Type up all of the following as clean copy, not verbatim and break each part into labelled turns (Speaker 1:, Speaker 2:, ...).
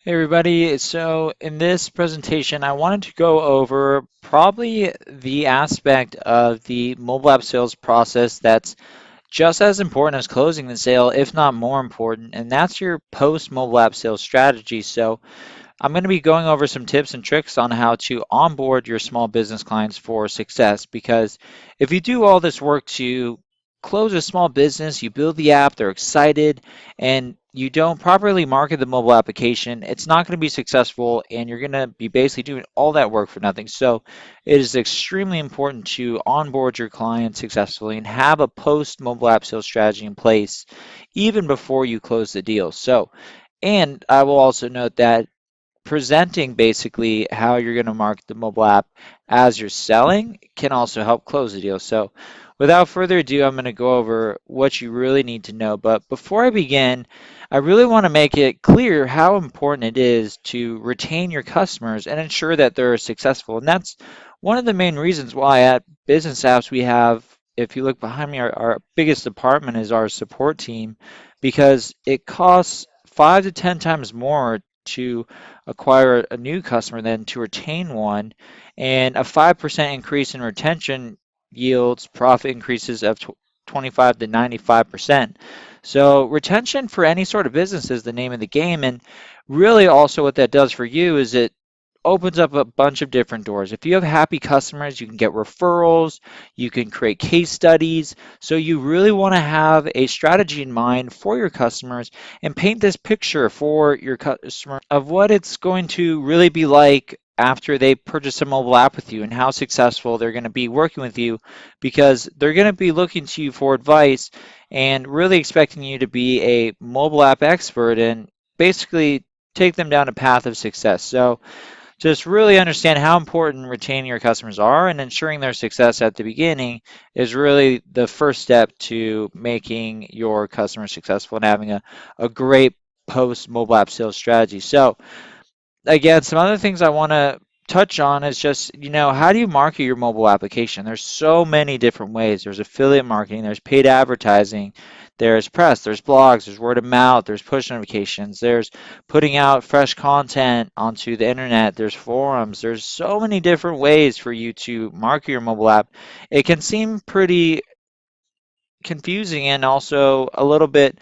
Speaker 1: Hey everybody, so in this presentation I wanted to go over probably the aspect of the mobile app sales process that's just as important as closing the sale, if not more important, and that's your post mobile app sales strategy. So I'm going to be going over some tips and tricks on how to onboard your small business clients for success because if you do all this work to close a small business, you build the app, they're excited, and you don't properly market the mobile application, it's not going to be successful and you're going to be basically doing all that work for nothing. So it is extremely important to onboard your clients successfully and have a post mobile app sales strategy in place even before you close the deal. And I will also note that presenting basically how you're going to market the mobile app as you're selling can also help close the deal. So without further ado, I'm going to go over what you really need to know. But before I begin, I really want to make it clear how important it is to retain your customers and ensure that they're successful. And that's one of the main reasons why at Business Apps we have, if you look behind me, our biggest department is our support team because it costs 5 to 10 times more to acquire a new customer than to retain one, and a 5% increase in retention yields profit increases of 25 to 95%. So retention for any sort of business is the name of the game, and really also what that does for you is it opens up a bunch of different doors. If you have happy customers, you can get referrals, you can create case studies. So you really want to have a strategy in mind for your customers and paint this picture for your customer of what it's going to really be like after they purchase a mobile app with you and how successful they're going to be working with you because they're going to be looking to you for advice and really expecting you to be a mobile app expert and basically take them down a path of success. So just really understand how important retaining your customers are and ensuring their success at the beginning is really the first step to making your customers successful and having a great post mobile app sales strategy. So again, some other things I want to touch on is just, how do you market your mobile application? There's so many different ways. There's affiliate marketing, there's paid advertising, there's press, there's blogs, there's word of mouth, there's push notifications, there's putting out fresh content onto the internet, there's forums. There's so many different ways for you to market your mobile app. It can seem pretty confusing and also a little bit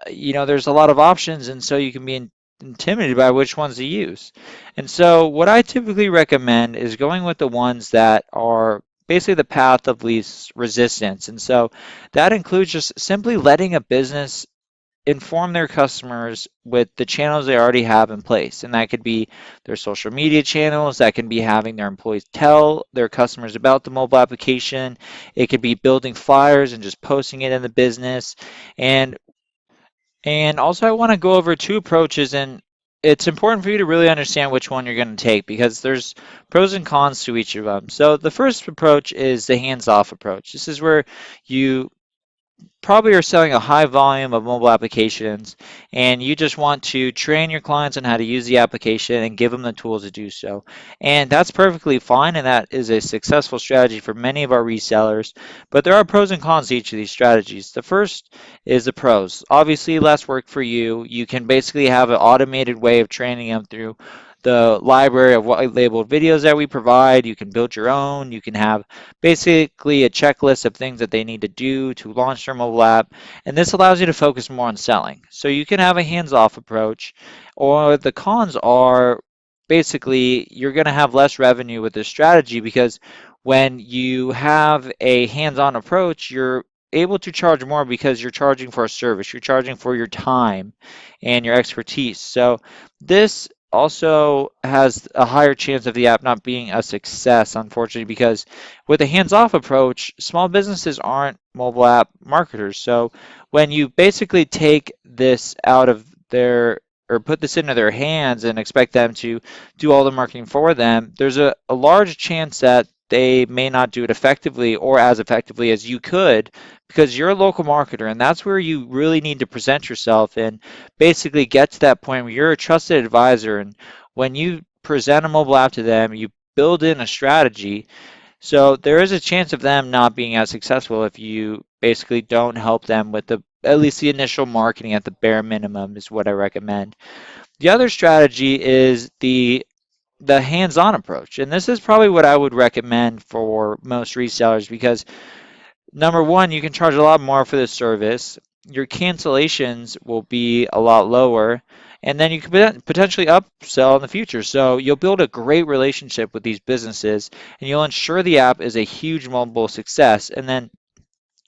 Speaker 1: there's a lot of options, and so you can be intimidated by which ones to use. And so, what I typically recommend is going with the ones that are basically the path of least resistance. And so, that includes just simply letting a business inform their customers with the channels they already have in place. And that could be their social media channels, that can be having their employees tell their customers about the mobile application, it could be building flyers and just posting it in the business. And also, I want to go over two approaches, and it's important for you to really understand which one you're going to take because there's pros and cons to each of them. So the first approach is the hands-off approach. This is where you probably are selling a high volume of mobile applications and you just want to train your clients on how to use the application and give them the tools to do so. And that's perfectly fine, and that is a successful strategy for many of our resellers. But there are pros and cons to each of these strategies. The first is the pros. Obviously, less work for you. You can basically have an automated way of training them through the library of white labeled videos that we provide. You can build your own. You can have basically a checklist of things that they need to do to launch their mobile app. And this allows you to focus more on selling. So you can have a hands-off approach, or the cons are basically you're going to have less revenue with this strategy because when you have a hands-on approach, you're able to charge more because you're charging for a service, you're charging for your time and your expertise. So this also has a higher chance of the app not being a success, unfortunately, because with a hands-off approach, small businesses aren't mobile app marketers. So when you basically take this out of their or put this into their hands and expect them to do all the marketing for them, there's a large chance that they may not do it effectively or as effectively as you could because you're a local marketer, and that's where you really need to present yourself and basically get to that point where you're a trusted advisor. And when you present a mobile app to them, you build in a strategy. So there is a chance of them not being as successful if you basically don't help them with the at least the initial marketing at the bare minimum is what I recommend. The other strategy is the hands-on approach. And this is probably what I would recommend for most resellers because number one, you can charge a lot more for this service. Your cancellations will be a lot lower, and then you can potentially upsell in the future. So you'll build a great relationship with these businesses, and you'll ensure the app is a huge mobile success. And then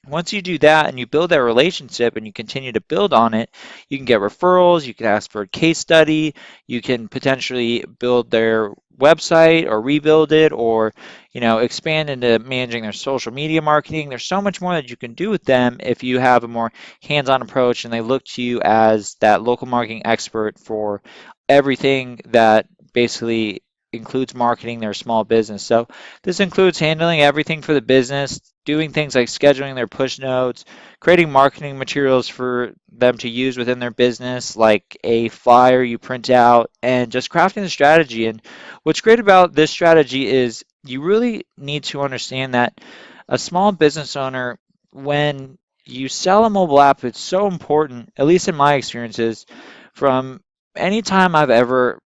Speaker 1: once you do that and you build that relationship and you continue to build on it, you can get referrals, you can ask for a case study, you can potentially build their website or rebuild it or expand into managing their social media marketing. There's so much more that you can do with them if you have a more hands-on approach and they look to you as that local marketing expert for everything that basically includes marketing their small business. So this includes handling everything for the business, doing things like scheduling their push notes, creating marketing materials for them to use within their business, like a flyer you print out, and just crafting the strategy. And what's great about this strategy is you really need to understand that a small business owner, when you sell a mobile app, it's so important, at least in my experiences, from any time I've ever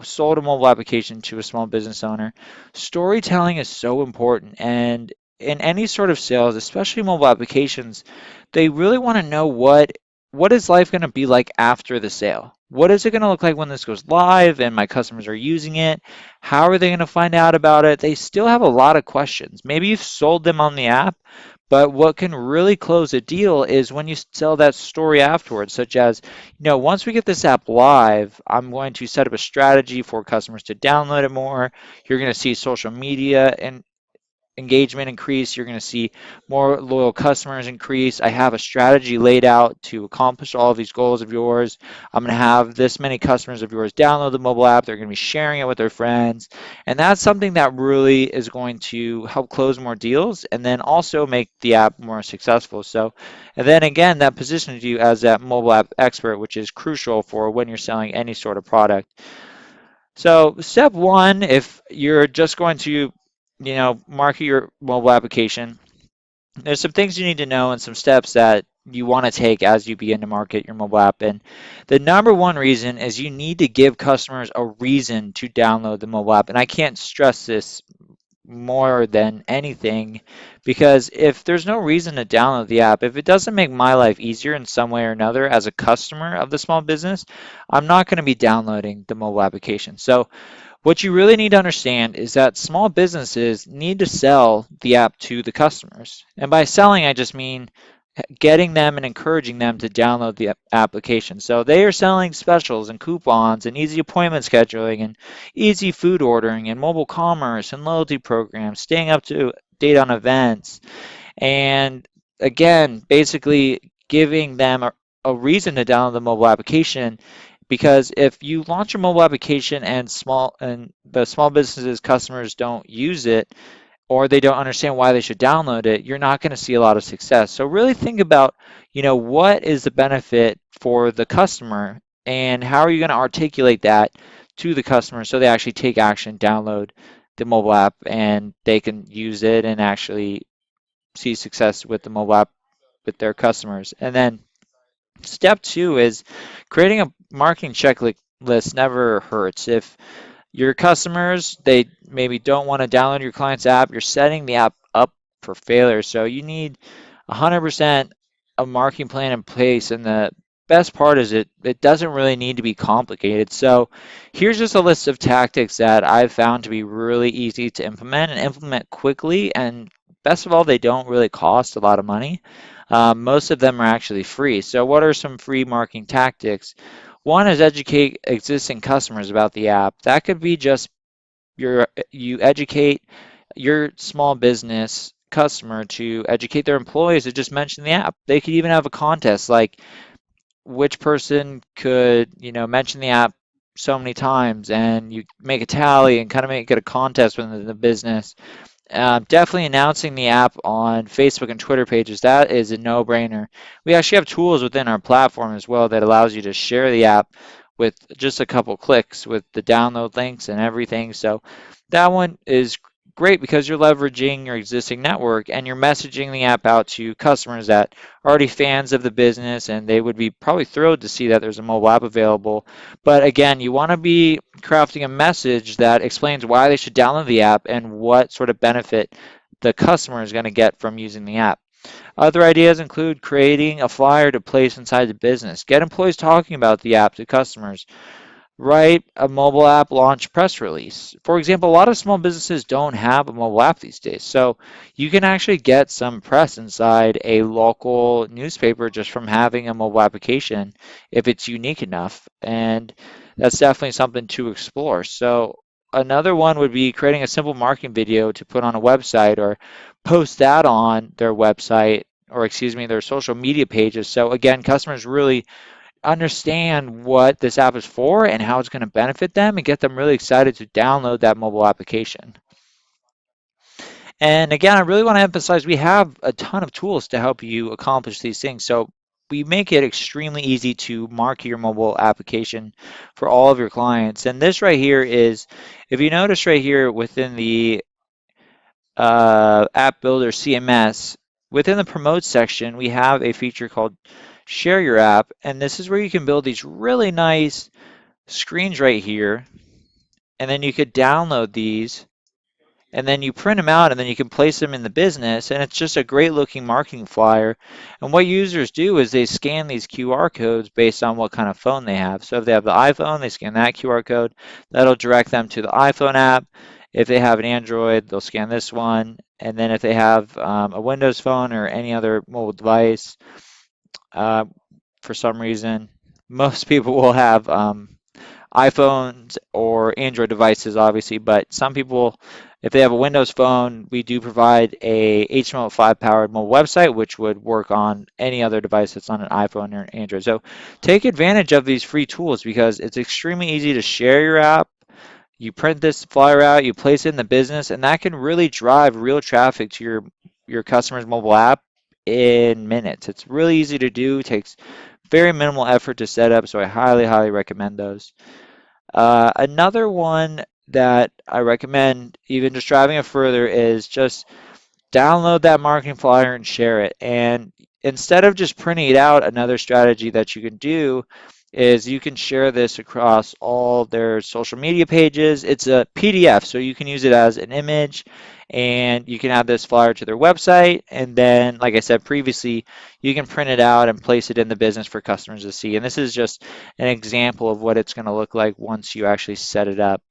Speaker 1: sold a mobile application to a small business owner, storytelling is so important. And in any sort of sales, especially mobile applications, they really want to know what is life going to be like after the sale? What is it going to look like when this goes live and my customers are using it? How are they going to find out about it? They still have a lot of questions. Maybe you've sold them on the app, but what can really close a deal is when you tell that story afterwards, such as, once we get this app live, I'm going to set up a strategy for customers to download it more. You're going to see social media and engagement increase. You're going to see more loyal customers increase. I have a strategy laid out to accomplish all of these goals of yours. I'm going to have this many customers of yours download the mobile app. They're going to be sharing it with their friends. And that's something that really is going to help close more deals and then also make the app more successful. So, and then again, that positions you as that mobile app expert, which is crucial for when you're selling any sort of product. So step one, if you're just going to, market your mobile application, there's some things you need to know and some steps that you want to take as you begin to market your mobile app. And the number one reason is you need to give customers a reason to download the mobile app. And I can't stress this more than anything because if there's no reason to download the app, if it doesn't make my life easier in some way or another as a customer of the small business, I'm not going to be downloading the mobile application. So what you really need to understand is that small businesses need to sell the app to the customers. And by selling, I just mean getting them and encouraging them to download the application. So they are selling specials and coupons and easy appointment scheduling and easy food ordering and mobile commerce and loyalty programs, staying up to date on events. And again, basically giving them a reason to download the mobile application because if you launch a mobile application and the small businesses customers don't use it, or they don't understand why they should download it, you're not going to see a lot of success. So really think about, what is the benefit for the customer and how are you going to articulate that to the customer so they actually take action, download the mobile app, and they can use it and actually see success with the mobile app with their customers. And then step two is creating a marketing checklist never hurts. If your customers, they maybe don't want to download your client's app. You're setting the app up for failure. So you need 100% a marketing plan in place. And the best part is it doesn't really need to be complicated. So here's just a list of tactics that I've found to be really easy to implement and implement quickly. And best of all, they don't really cost a lot of money. Most of them are actually free. So what are some free marketing tactics? One is educate existing customers about the app. That could be just you educate your small business customer to educate their employees to just mention the app. They could even have a contest like which person could, mention the app so many times and you make a tally and kind of make it a contest within the business. Definitely announcing the app on Facebook and Twitter pages. That is a no-brainer. We actually have tools within our platform as well that allows you to share the app with just a couple clicks with the download links and everything. So that one is great because you're leveraging your existing network and you're messaging the app out to customers that are already fans of the business, and they would be probably thrilled to see that there's a mobile app available. But again, you want to be crafting a message that explains why they should download the app and what sort of benefit the customer is going to get from using the app. Other ideas include creating a flyer to place inside the business. Get employees talking about the app to customers. Write a mobile app launch press release. For example, a lot of small businesses don't have a mobile app these days, so you can actually get some press inside a local newspaper just from having a mobile application if it's unique enough, and that's definitely something to explore. So another one would be creating a simple marketing video to put on a website or post that on their website, or excuse me, their social media pages. So again, customers really understand what this app is for and how it's going to benefit them and get them really excited to download that mobile application. And again, I really want to emphasize we have a ton of tools to help you accomplish these things. So we make it extremely easy to market your mobile application for all of your clients. And this right here is, if you notice right here within the App Builder CMS, within the Promote section, we have a feature called Share Your App. And this is where you can build these really nice screens right here, and then you could download these, and then you print them out, and then you can place them in the business, and it's just a great looking marketing flyer. And what users do is they scan these QR codes based on what kind of phone they have. So if they have the iPhone, they scan that QR code. That'll direct them to the iPhone app. If they have an Android, they'll scan this one. And then if they have a Windows phone or any other mobile device, uh, for some reason, most people will have iPhones or Android devices, obviously, but some people, if they have a Windows phone, we do provide a HTML5 powered mobile website, which would work on any other device that's on an iPhone or an Android. So take advantage of these free tools because it's extremely easy to share your app. You print this flyer out, you place it in the business, and that can really drive real traffic to your customer's mobile app in minutes. It's really easy to do, takes very minimal effort to set up, so I highly, highly recommend those. Another one that I recommend, even just driving it further, is just download that marketing flyer and share it. And instead of just printing it out, another strategy that you can do is you can share this across all their social media pages. It's a PDF, so you can use it as an image, and you can add this flyer to their website. And then, like I said previously, you can print it out and place it in the business for customers to see. And this is just an example of what it's going to look like once you actually set it up.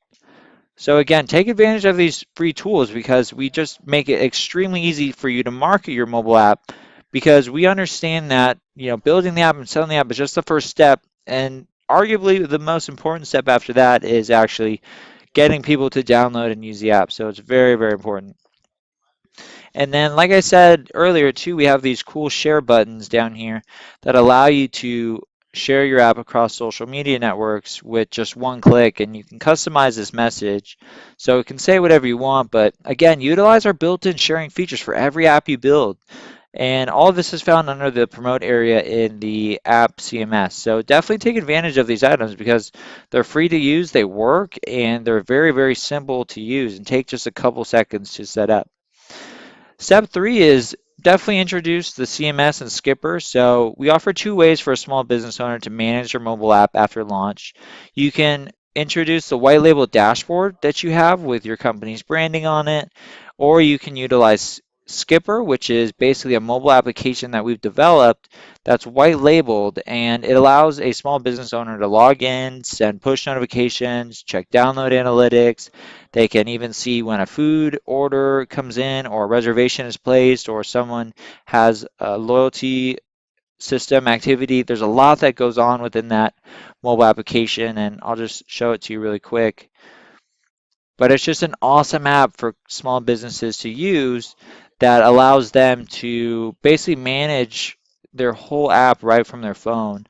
Speaker 1: So again, take advantage of these free tools because we just make it extremely easy for you to market your mobile app, because we understand that, building the app and selling the app is just the first step, and arguably the most important step after that is actually getting people to download and use the app. So it's very, very important. And then, like I said earlier too, we have these cool share buttons down here that allow you to share your app across social media networks with just one click, and you can customize this message. So it can say whatever you want, but again, utilize our built-in sharing features for every app you build. And all of this is found under the promote area in the app CMS. So definitely take advantage of these items because they're free to use, they work, and they're very, very simple to use and take just a couple seconds to set up. Step three is definitely introduce the CMS and Skipper. So we offer two ways for a small business owner to manage their mobile app after launch. You can introduce the white label dashboard that you have with your company's branding on it, or you can utilize Skipper, which is basically a mobile application that we've developed that's white labeled, and it allows a small business owner to log in, send push notifications, check download analytics. They can even see when a food order comes in or a reservation is placed or someone has a loyalty system activity. There's a lot that goes on within that mobile application, and I'll just show it to you really quick. But it's just an awesome app for small businesses to use that allows them to basically manage their whole app right from their phone.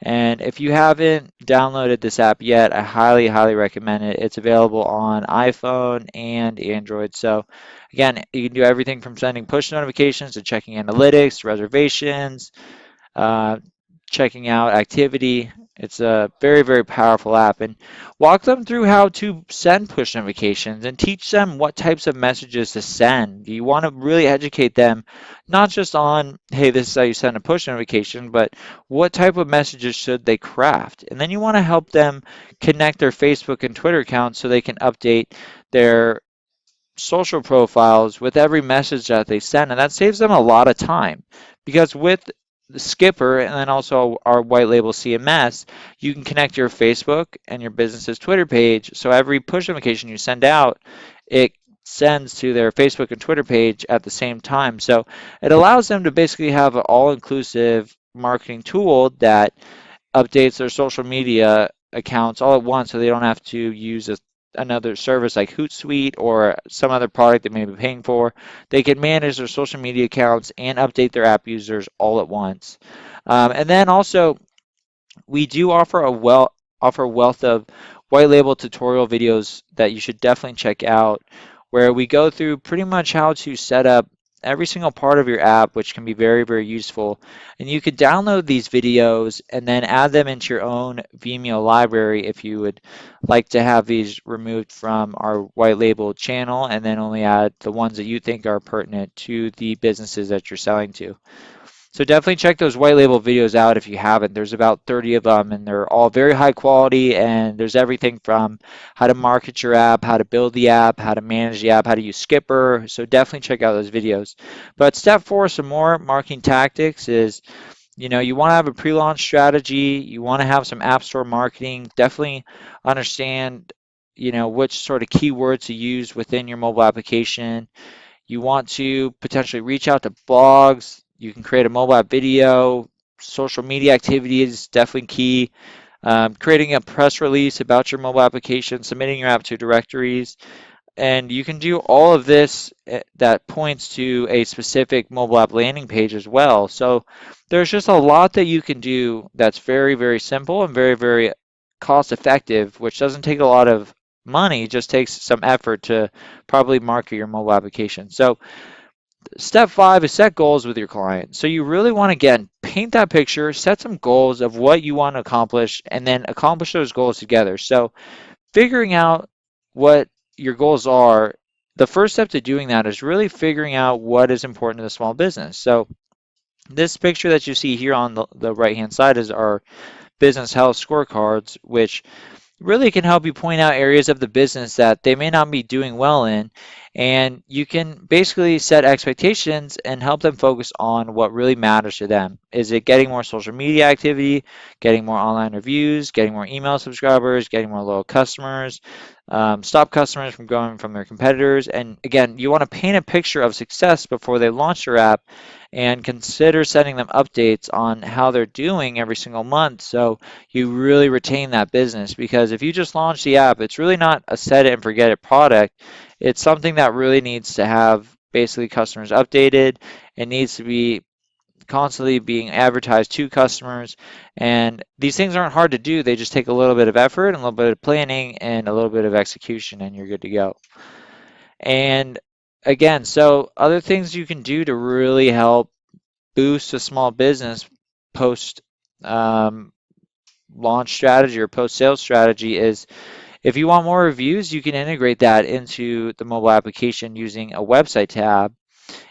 Speaker 1: And if you haven't downloaded this app yet, I highly, highly recommend it. It's available on iPhone and Android. So again, you can do everything from sending push notifications to checking analytics, reservations, uh, checking out activity. It's a very, very powerful app. And walk them through how to send push notifications and teach them what types of messages to send. You want to really educate them, not just on, hey, this is how you send a push notification, but what type of messages should they craft. And then you want to help them connect their Facebook and Twitter accounts so they can update their social profiles with every message that they send, and that saves them a lot of time because with the Skipper and then also our white label CMS, you can connect your Facebook and your business's Twitter page. So every push notification you send out, it sends to their Facebook and Twitter page at the same time. So it allows them to basically have an all-inclusive marketing tool that updates their social media accounts all at once so they don't have to use another service like Hootsuite or some other product they may be paying for. They can manage their social media accounts and update their app users all at once. And then also, we do offer a wealth of white label tutorial videos that you should definitely check out, where we go through pretty much how to set up every single part of your app, which can be very, very useful. And you could download these videos and then add them into your own Vimeo library if you would like to have these removed from our white label channel, and then only add the ones that you think are pertinent to the businesses that you're selling to. So definitely check those white label videos out if you haven't. There's about 30 of them, and they're all very high quality, and there's everything from how to market your app, how to build the app, how to manage the app, how to use Skipper. So definitely check out those videos. But step four, some more marketing tactics is, you want to have a pre-launch strategy. You want to have some app store marketing. Definitely understand, which sort of keywords to use within your mobile application. You want to potentially reach out to blogs. You can create a mobile app video. Social media activity is definitely key. Creating a press release about your mobile application, submitting your app to directories, and you can do all of this that points to a specific mobile app landing page as well. So there's just a lot that you can do that's very, very simple and very, very cost effective, which doesn't take a lot of money, just takes some effort to probably market your mobile application. So step five is set goals with your client. So you really want to, again, paint that picture, set some goals of what you want to accomplish, and then accomplish those goals together. So figuring out what your goals are, the first step to doing that is really figuring out what is important to the small business. So this picture that you see here on the right-hand side is our business health scorecards, which really can help you point out areas of the business that they may not be doing well in, and you can basically set expectations and help them focus on what really matters to them. Is it getting more social media activity, getting more online reviews, getting more email subscribers, getting more loyal customers, stop customers from going from their competitors? And again, you want to paint a picture of success before they launch your app, and consider sending them updates on how they're doing every single month so you really retain that business. Because if you just launch the app, it's really not a set it and forget it product. It's something that really needs to have basically customers updated. It needs to be constantly being advertised to customers. And these things aren't hard to do. They just take a little bit of effort and a little bit of planning and a little bit of execution, and you're good to go. And again, so other things you can do to really help boost a small business post launch strategy or post sales strategy is, if you want more reviews, you can integrate that into the mobile application using a website tab.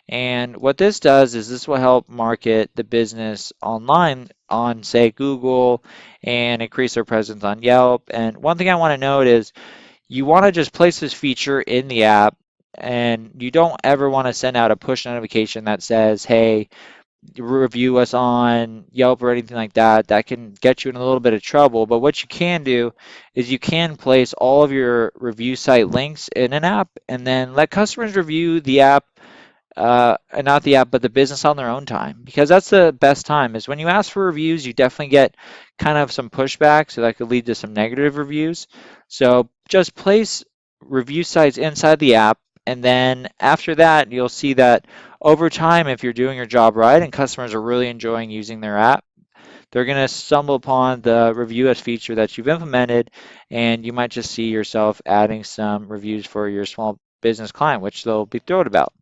Speaker 1: And what this does is this will help market the business online on, say, Google, and increase their presence on Yelp. And one thing I want to note is you want to just place this feature in the app, and you don't ever want to send out a push notification that says, hey, review us on Yelp or anything like that. That can get you in a little bit of trouble. But what you can do is you can place all of your review site links in an app, and then let customers review the app, not the app, but the business on their own time. Because that's the best time, is when you ask for reviews, you definitely get kind of some pushback, so that could lead to some negative reviews. So just place review sites inside the app, and then after that, you'll see that over time, if you're doing your job right and customers are really enjoying using their app, they're going to stumble upon the review as feature that you've implemented, and you might just see yourself adding some reviews for your small business client, which they'll be thrilled about.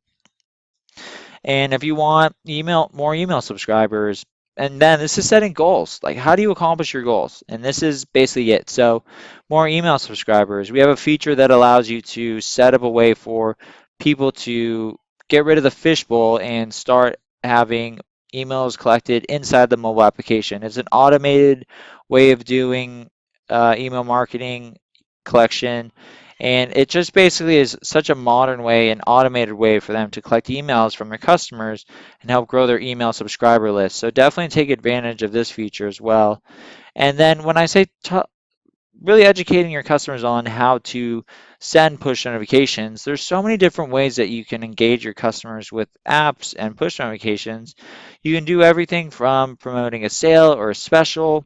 Speaker 1: And if you want more email subscribers, And then this is setting goals. Like, how do you accomplish your goals? And this is basically it. So, more email subscribers. We have a feature that allows you to set up a way for people to get rid of the fishbowl and start having emails collected inside the mobile application. It's an automated way of doing email marketing collection. And it just basically is such a modern way, an automated way for them to collect emails from their customers and help grow their email subscriber list. So definitely take advantage of this feature as well. And then when I say really educating your customers on how to send push notifications, there's so many different ways that you can engage your customers with apps and push notifications. You can do everything from promoting a sale or a special.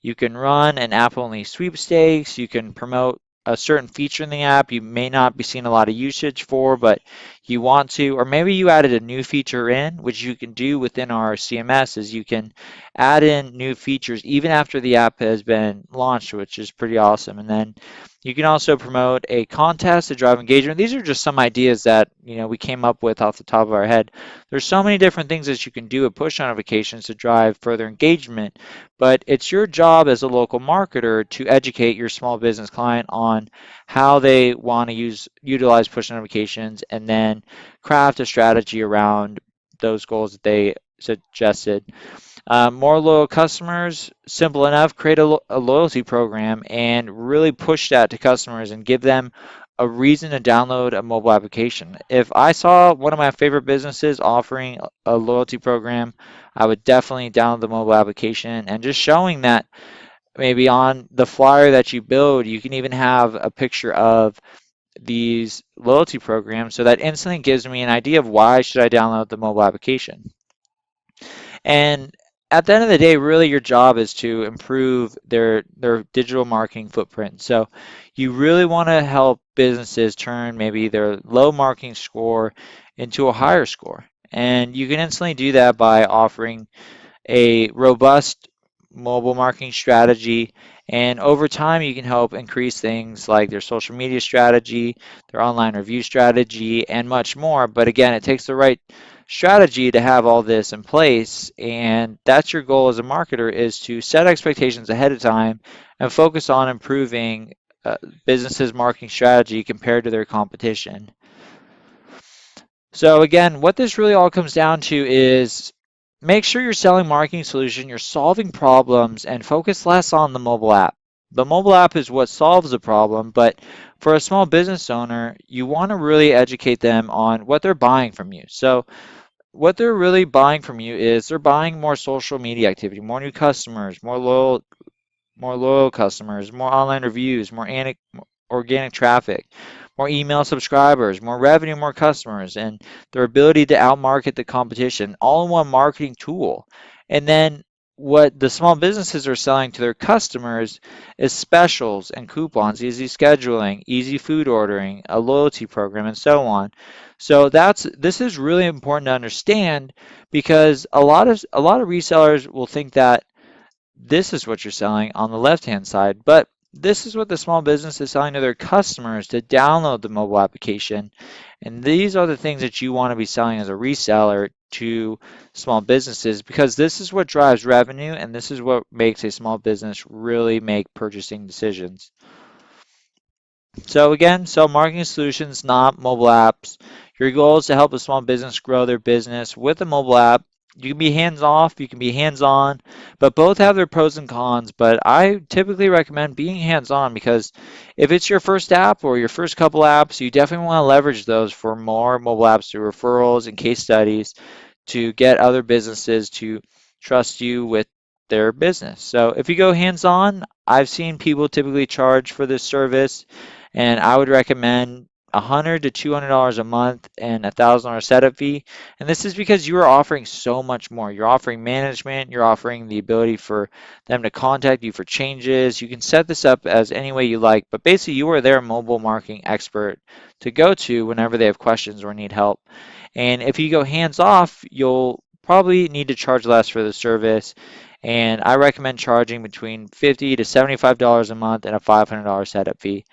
Speaker 1: You can run an app-only sweepstakes. You can promote a certain feature in the app you may not be seeing a lot of usage for, but you want to, or maybe you added a new feature in, which you can do within our CMS, is you can add in new features even after the app has been launched, which is pretty awesome. And then you can also promote a contest to drive engagement. These are just some ideas that we came up with off the top of our head. There's so many different things that you can do with push notifications to drive further engagement, but it's your job as a local marketer to educate your small business client on how they want to utilize push notifications and then craft a strategy around those goals that they suggested. More loyal customers, simple enough, create a loyalty program and really push that to customers and give them a reason to download a mobile application. If I saw one of my favorite businesses offering a loyalty program, I would definitely download the mobile application, and just showing that maybe on the flyer that you build, you can even have a picture of these loyalty programs, so that instantly gives me an idea of why should I download the mobile application. And at the end of the day, really your job is to improve their digital marketing footprint. So you really want to help businesses turn maybe their low marketing score into a higher score. And you can instantly do that by offering a robust mobile marketing strategy. And over time, you can help increase things like their social media strategy, their online review strategy, and much more. But again, it takes the right strategy to have all this in place. And that's your goal as a marketer, is to set expectations ahead of time and focus on improving businesses' marketing strategy compared to their competition. So again, what this really all comes down to is make sure you're selling marketing solution, you're solving problems, and focus less on the mobile app. The mobile app is what solves the problem, but for a small business owner, you want to really educate them on what they're buying from you. So what they're really buying from you is they're buying more social media activity, more new customers, more loyal customers, more online reviews, more organic traffic, more email subscribers, more revenue, more customers, and their ability to outmarket the competition, all in one marketing tool. And then what the small businesses are selling to their customers is specials and coupons, easy scheduling, easy food ordering, a loyalty program, and so on. So this is really important to understand, because a lot of resellers will think that this is what you're selling on the left-hand side, but this is what the small business is selling to their customers to download the mobile application. And these are the things that you want to be selling as a reseller to small businesses, because this is what drives revenue and this is what makes a small business really make purchasing decisions. So again, sell marketing solutions, not mobile apps. Your goal is to help a small business grow their business with a mobile app. You can be hands off, you can be hands on, but both have their pros and cons. But I typically recommend being hands on, because if it's your first app or your first couple apps, you definitely want to leverage those for more mobile apps through referrals and case studies to get other businesses to trust you with their business. So if you go hands on, I've seen people typically charge for this service, and I would recommend $100 to $200 a month and $1,000 setup fee. And this is because you are offering so much more. You're offering management, you're offering the ability for them to contact you for changes. You can set this up as any way you like, but basically you are their mobile marketing expert to go to whenever they have questions or need help. And if you go hands off, you'll probably need to charge less for the service. And I recommend charging between $50 to $75 a month and a $500 setup fee.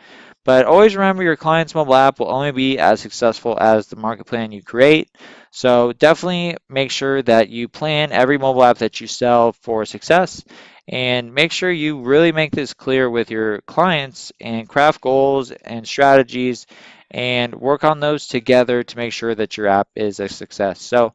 Speaker 1: But always remember your client's mobile app will only be as successful as the market plan you create. So definitely make sure that you plan every mobile app that you sell for success, and make sure you really make this clear with your clients and craft goals and strategies and work on those together to make sure that your app is a success. So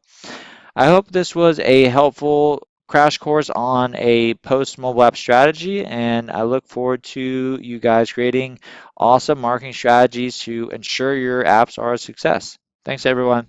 Speaker 1: I hope this was a helpful crash course on a post mobile app strategy, and I look forward to you guys creating awesome marketing strategies to ensure your apps are a success. Thanks, everyone.